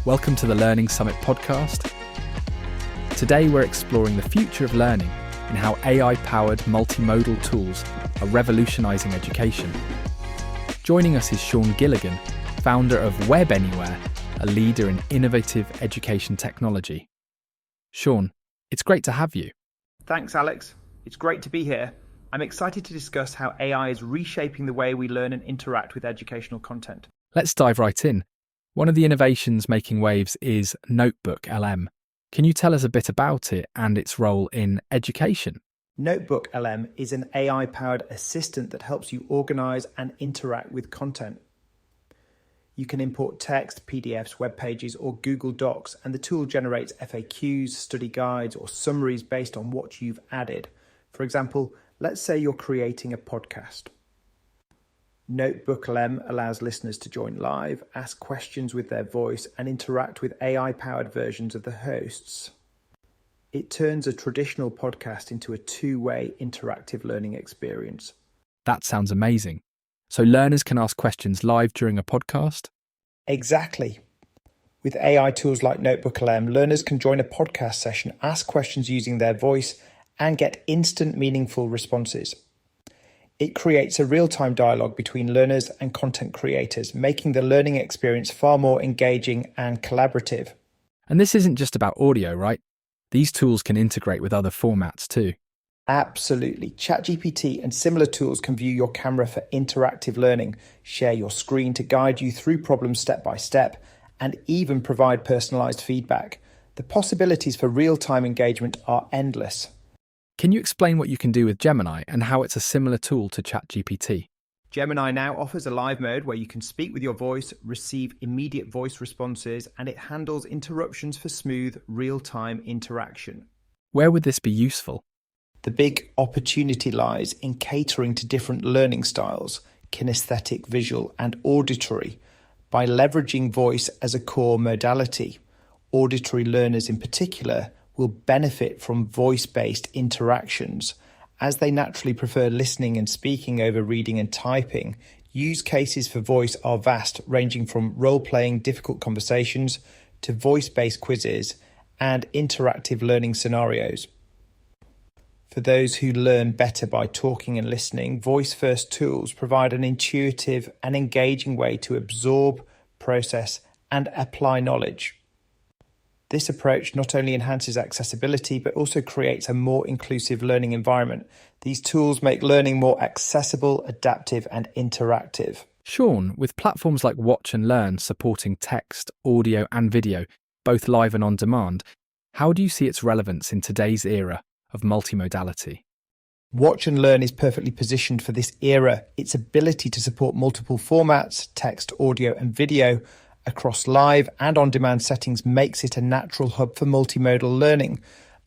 Welcome to the Learning Summit podcast. Today we're exploring the future of learning and how AI-powered multimodal tools are revolutionising education. Joining us is Sean Gilligan, founder of Webanywhere, a leader in innovative education technology. Sean, it's great to have you. Thanks, Alex. It's great to be here. I'm excited to discuss how AI is reshaping the way we learn and interact with educational content. Let's dive right in. One of the innovations making waves is NotebookLM. Can you tell us a bit about it and its role in education? NotebookLM is an AI-powered assistant that helps you organize and interact with content. You can import text, PDFs, web pages, or Google Docs, and the tool generates FAQs, study guides, or summaries based on what you've added. For example, let's say you're creating a podcast. NotebookLM allows listeners to join live, ask questions with their voice, and interact with AI-powered versions of the hosts. It turns a traditional podcast into a two-way interactive learning experience. That sounds amazing. So learners can ask questions live during a podcast? Exactly. With AI tools like NotebookLM, learners can join a podcast session, ask questions using their voice, and get instant, meaningful responses. It creates a real-time dialogue between learners and content creators, making the learning experience far more engaging and collaborative. And this isn't just about audio, right? These tools can integrate with other formats too. Absolutely. ChatGPT and similar tools can view your camera for interactive learning, share your screen to guide you through problems step by step, and even provide personalized feedback. The possibilities for real-time engagement are endless. Can you explain what you can do with Gemini and how it's a similar tool to ChatGPT? Gemini now offers a live mode where you can speak with your voice, receive immediate voice responses, and it handles interruptions for smooth, real-time interaction. Where would this be useful? The big opportunity lies in catering to different learning styles, kinesthetic, visual, and auditory, by leveraging voice as a core modality. Auditory learners in particular will benefit from voice-based interactions, as they naturally prefer listening and speaking over reading and typing. Use cases for voice are vast, ranging from role-playing difficult conversations to voice-based quizzes and interactive learning scenarios. For those who learn better by talking and listening, voice-first tools provide an intuitive and engaging way to absorb, process, and apply knowledge. This approach not only enhances accessibility, but also creates a more inclusive learning environment. These tools make learning more accessible, adaptive, and interactive. Sean, with platforms like Watch and Learn supporting text, audio, and video, both live and on demand, how do you see its relevance in today's era of multimodality? Watch and Learn is perfectly positioned for this era. Its ability to support multiple formats, text, audio, and video, across live and on-demand settings makes it a natural hub for multimodal learning.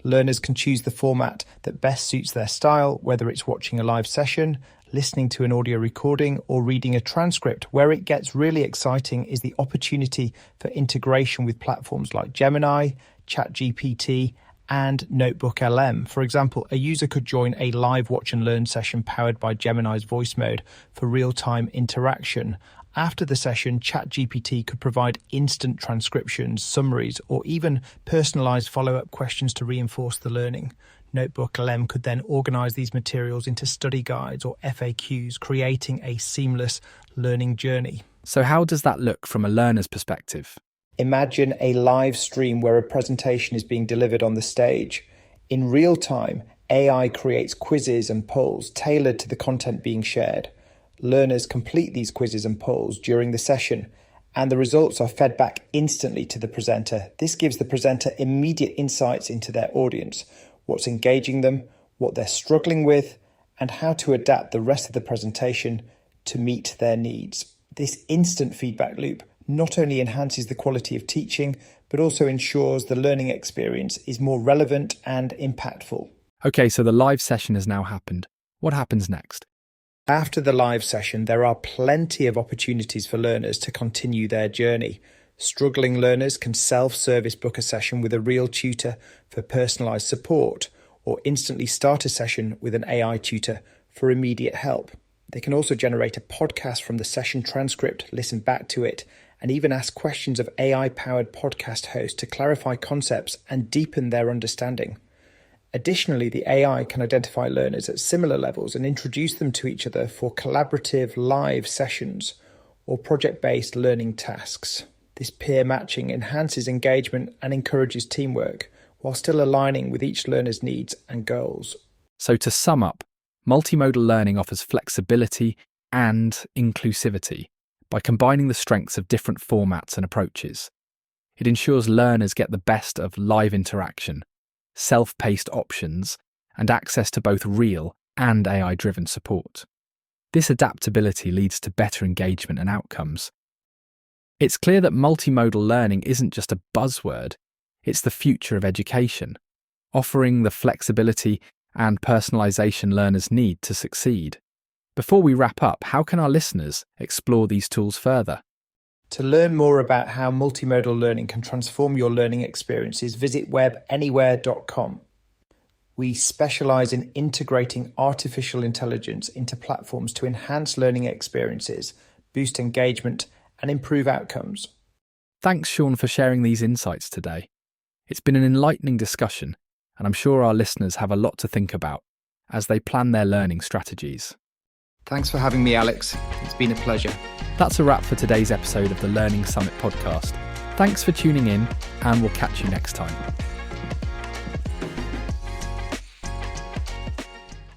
Learners can choose the format that best suits their style, whether it's watching a live session, listening to an audio recording, or reading a transcript. Where it gets really exciting is the opportunity for integration with platforms like Gemini, ChatGPT, and NotebookLM. For example, a user could join a live watch and learn session powered by Gemini's voice mode for real-time interaction. After the session, ChatGPT could provide instant transcriptions, summaries, or even personalized follow-up questions to reinforce the learning. NotebookLM could then organize these materials into study guides or FAQs, creating a seamless learning journey. So how does that look from a learner's perspective? Imagine a live stream where a presentation is being delivered on the stage. In real time, AI creates quizzes and polls tailored to the content being shared. Learners complete these quizzes and polls during the session, and the results are fed back instantly to the presenter. This gives the presenter immediate insights into their audience, what's engaging them, what they're struggling with, and how to adapt the rest of the presentation to meet their needs. This instant feedback loop not only enhances the quality of teaching, but also ensures the learning experience is more relevant and impactful. Okay, so the live session has now happened. What happens next? After the live session, there are plenty of opportunities for learners to continue their journey. Struggling learners can self-service book a session with a real tutor for personalized support, or instantly start a session with an AI tutor for immediate help. They can also generate a podcast from the session transcript, listen back to it, and even ask questions of AI-powered podcast hosts to clarify concepts and deepen their understanding. Additionally, the AI can identify learners at similar levels and introduce them to each other for collaborative live sessions or project-based learning tasks. This peer matching enhances engagement and encourages teamwork, while still aligning with each learner's needs and goals. So to sum up, multimodal learning offers flexibility and inclusivity by combining the strengths of different formats and approaches. It ensures learners get the best of live interaction, self-paced options, and access to both real and AI-driven support. This adaptability leads to better engagement and outcomes. It's clear that multimodal learning isn't just a buzzword, it's the future of education, offering the flexibility and personalization learners need to succeed. Before we wrap up, how can our listeners explore these tools further? To learn more about how multimodal learning can transform your learning experiences, visit Webanywhere.com. We specialize in integrating artificial intelligence into platforms to enhance learning experiences, boost engagement, and improve outcomes. Thanks, Sean, for sharing these insights today. It's been an enlightening discussion, and I'm sure our listeners have a lot to think about as they plan their learning strategies. Thanks for having me, Alex. It's been a pleasure. That's a wrap for today's episode of the Learning Summit podcast. Thanks for tuning in, and we'll catch you next time.